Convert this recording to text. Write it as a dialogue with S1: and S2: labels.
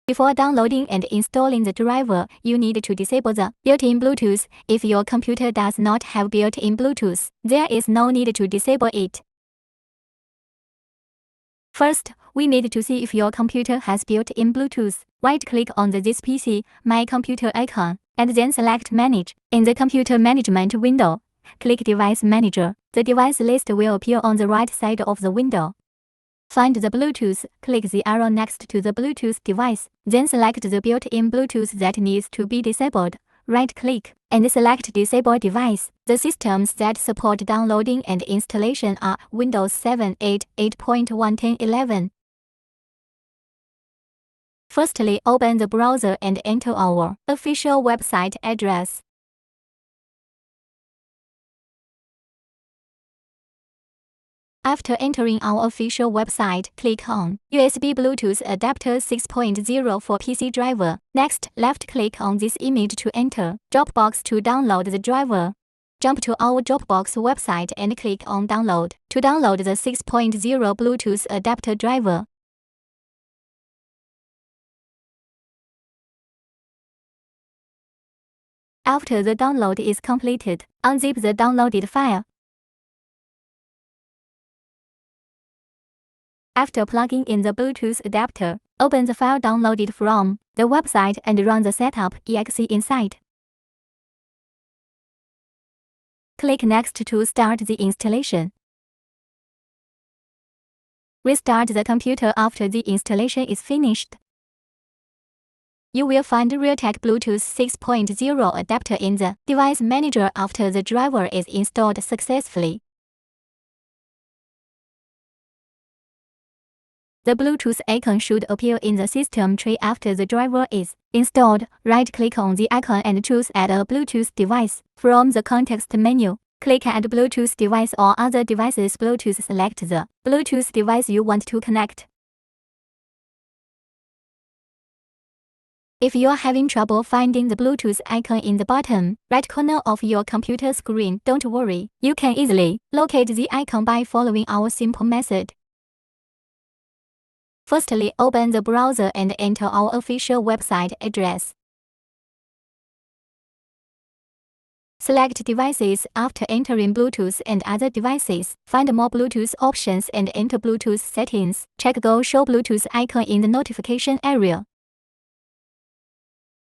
S1: Before downloading and installing the driver, you need to disable the built-in Bluetooth. If your computer does not have built-in Bluetooth, there is no need to disable it. First, we need to see if your computer has built-in Bluetooth. Right-click on the This PC, My Computer icon, and then select Manage. In the Computer Management window, click Device Manager. The device list will appear on the right side of the window. Find the Bluetooth, click the arrow next to the Bluetooth device, then select the built-in Bluetooth that needs to be disabled. Right-click, and select Disable Device. The systems that support downloading and installation are Windows 7, 8, 8.1, 10, 11. Firstly, open the browser and enter our official website address. After entering our official website, click on USB Bluetooth Adapter 6.0 for PC driver. Next, left-click on this image to enter Dropbox to download the driver. Jump to our Dropbox website and click on Download to download the 6.0 Bluetooth adapter driver. After the download is completed, unzip the downloaded file. After plugging in the Bluetooth adapter, open the file downloaded from the website and run the setup.exe inside. Click Next to start the installation. Restart the computer after the installation is finished. You will find Realtek Bluetooth 6.0 adapter in the Device Manager after the driver is installed successfully. The Bluetooth icon should appear in the system tray after the driver is installed. Right-click on the icon and choose Add a Bluetooth device. From the context menu, click Add Bluetooth device or other devices. Bluetooth. Select the Bluetooth device you want to connect. If you are having trouble finding the Bluetooth icon in the bottom right corner of your computer screen, don't worry. You can easily locate the icon by following our simple method. Firstly, open the browser and enter our official website address. Select Devices. After entering Bluetooth and other devices, find more Bluetooth options and enter Bluetooth settings. Check Go Show Bluetooth icon in the notification area.